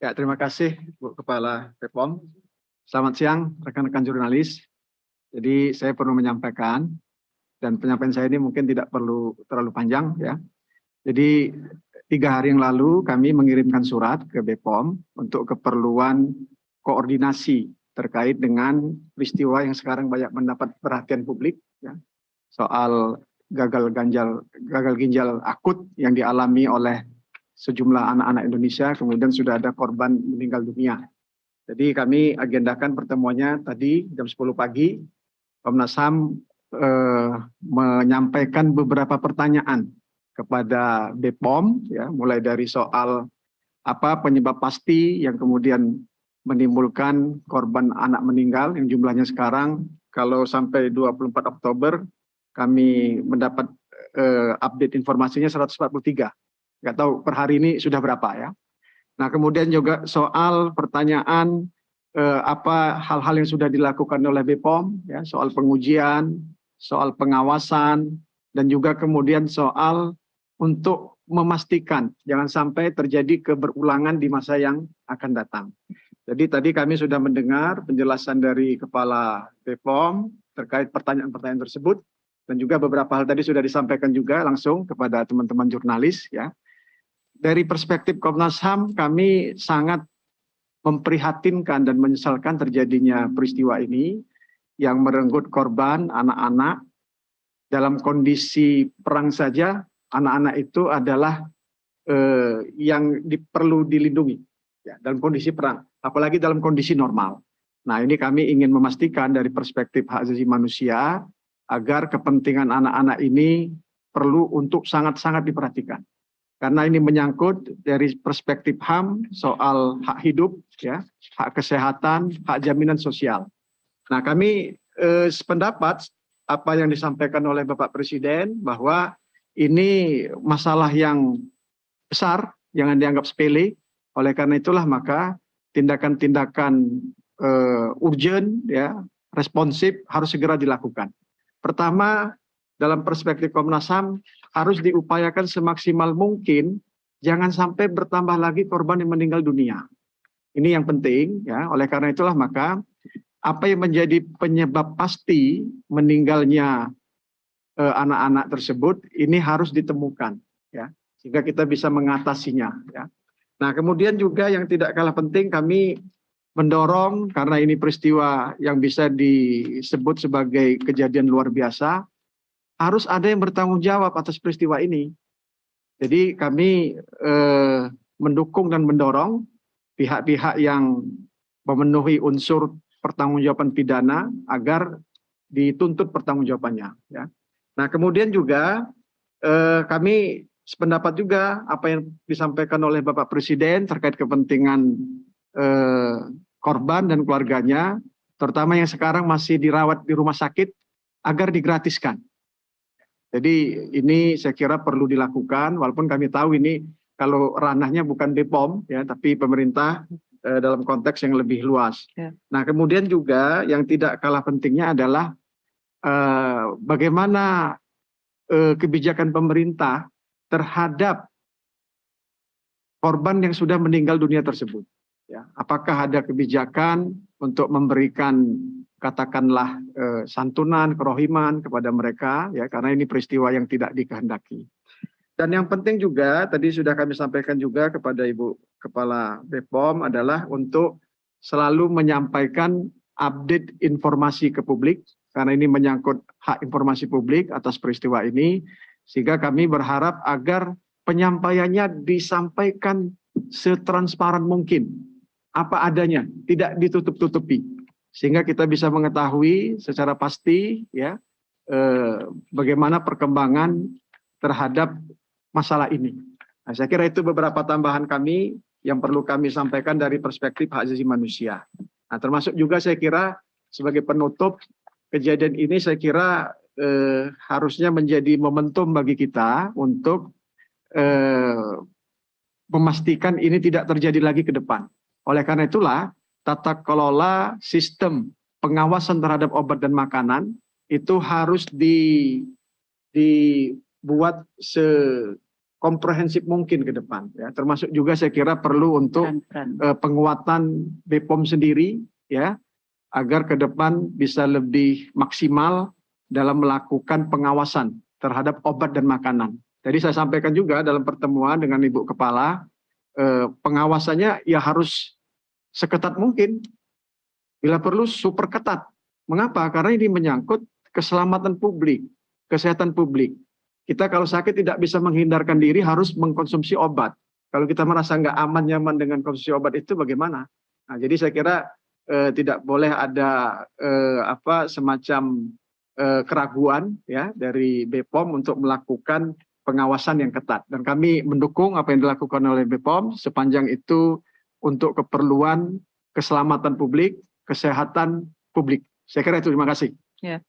Ya, terima kasih Bu Kepala BPOM. Selamat siang rekan-rekan jurnalis. Jadi saya perlu menyampaikan, dan penyampaian saya ini mungkin tidak perlu terlalu panjang ya. Jadi 3 hari yang lalu kami mengirimkan surat ke BPOM untuk keperluan koordinasi terkait dengan peristiwa yang sekarang banyak mendapat perhatian publik ya, soal gagal ginjal akut yang dialami oleh sejumlah anak-anak Indonesia, kemudian sudah ada korban meninggal dunia. Jadi kami agendakan pertemuannya tadi jam 10 pagi. Komnas HAM menyampaikan beberapa pertanyaan kepada BPOM, ya, mulai dari soal apa penyebab pasti yang kemudian menimbulkan korban anak meninggal yang jumlahnya sekarang kalau sampai 24 Oktober kami mendapat update informasinya 143. Nggak tahu per hari ini sudah berapa ya. Nah kemudian juga soal pertanyaan apa hal-hal yang sudah dilakukan oleh BPOM, ya, soal pengujian, soal pengawasan, dan juga kemudian soal untuk memastikan jangan sampai terjadi keberulangan di masa yang akan datang. Jadi tadi kami sudah mendengar penjelasan dari Kepala BPOM terkait pertanyaan-pertanyaan tersebut, dan juga beberapa hal tadi sudah disampaikan juga langsung kepada teman-teman jurnalis ya. Dari perspektif Komnas HAM, kami sangat memprihatinkan dan menyesalkan terjadinya peristiwa ini yang merenggut korban anak-anak. Dalam kondisi perang saja, anak-anak itu adalah yang perlu dilindungi ya, dalam kondisi perang, apalagi dalam kondisi normal. Nah ini kami ingin memastikan dari perspektif hak asasi manusia agar kepentingan anak-anak ini perlu untuk sangat-sangat diperhatikan. Karena ini menyangkut dari perspektif HAM soal hak hidup, ya, hak kesehatan, hak jaminan sosial. Nah kami sependapat apa yang disampaikan oleh Bapak Presiden bahwa ini masalah yang besar, jangan dianggap sepele. Oleh karena itulah maka tindakan-tindakan urgent, ya, responsif harus segera dilakukan. Pertama, dalam perspektif Komnas HAM harus diupayakan semaksimal mungkin jangan sampai bertambah lagi korban yang meninggal dunia. Ini yang penting ya. Oleh karena itulah maka apa yang menjadi penyebab pasti meninggalnya anak-anak tersebut ini harus ditemukan ya, sehingga kita bisa mengatasinya ya. Nah, kemudian juga yang tidak kalah penting kami mendorong, karena ini peristiwa yang bisa disebut sebagai kejadian luar biasa, harus ada yang bertanggung jawab atas peristiwa ini. Jadi kami mendukung dan mendorong pihak-pihak yang memenuhi unsur pertanggungjawaban pidana agar dituntut pertanggungjawabannya. Ya. Nah kemudian juga kami sependapat juga apa yang disampaikan oleh Bapak Presiden terkait kepentingan korban dan keluarganya, terutama yang sekarang masih dirawat di rumah sakit, agar digratiskan. Jadi ini saya kira perlu dilakukan, walaupun kami tahu ini kalau ranahnya bukan BPOM ya, tapi pemerintah dalam konteks yang lebih luas. Ya. Nah kemudian juga yang tidak kalah pentingnya adalah bagaimana kebijakan pemerintah terhadap korban yang sudah meninggal dunia tersebut. Ya, apakah ada kebijakan untuk memberikan katakanlah santunan, kerohiman kepada mereka ya, karena ini peristiwa yang tidak dikehendaki. Dan yang penting juga tadi sudah kami sampaikan juga kepada Ibu Kepala BPOM adalah untuk selalu menyampaikan update informasi ke publik, karena ini menyangkut hak informasi publik atas peristiwa ini, sehingga kami berharap agar penyampaiannya disampaikan setransparan mungkin, apa adanya, tidak ditutup-tutupi, sehingga kita bisa mengetahui secara pasti ya bagaimana perkembangan terhadap masalah ini. Nah, saya kira itu beberapa tambahan kami yang perlu kami sampaikan dari perspektif hak asasi manusia. Nah, termasuk juga saya kira sebagai penutup kejadian ini saya kira harusnya menjadi momentum bagi kita untuk memastikan ini tidak terjadi lagi ke depan. Oleh karena itulah tata kelola sistem pengawasan terhadap obat dan makanan itu harus dibuat sekomprehensif mungkin ke depan, ya. Termasuk juga saya kira perlu untuk penguatan BPOM sendiri, ya, agar ke depan bisa lebih maksimal dalam melakukan pengawasan terhadap obat dan makanan. Jadi saya sampaikan juga dalam pertemuan dengan Ibu Kepala, pengawasannya ya harus seketat mungkin, bila perlu super ketat. Mengapa? Karena ini menyangkut keselamatan publik, kesehatan publik. Kita kalau sakit tidak bisa menghindarkan diri, harus mengkonsumsi obat. Kalau kita merasa nggak aman, nyaman dengan konsumsi obat itu bagaimana? Nah, jadi saya kira tidak boleh ada semacam keraguan, ya, dari BPOM untuk melakukan pengawasan yang ketat. Dan kami mendukung apa yang dilakukan oleh BPOM sepanjang itu untuk keperluan keselamatan publik, kesehatan publik. Saya kira itu. Terima kasih. Ya.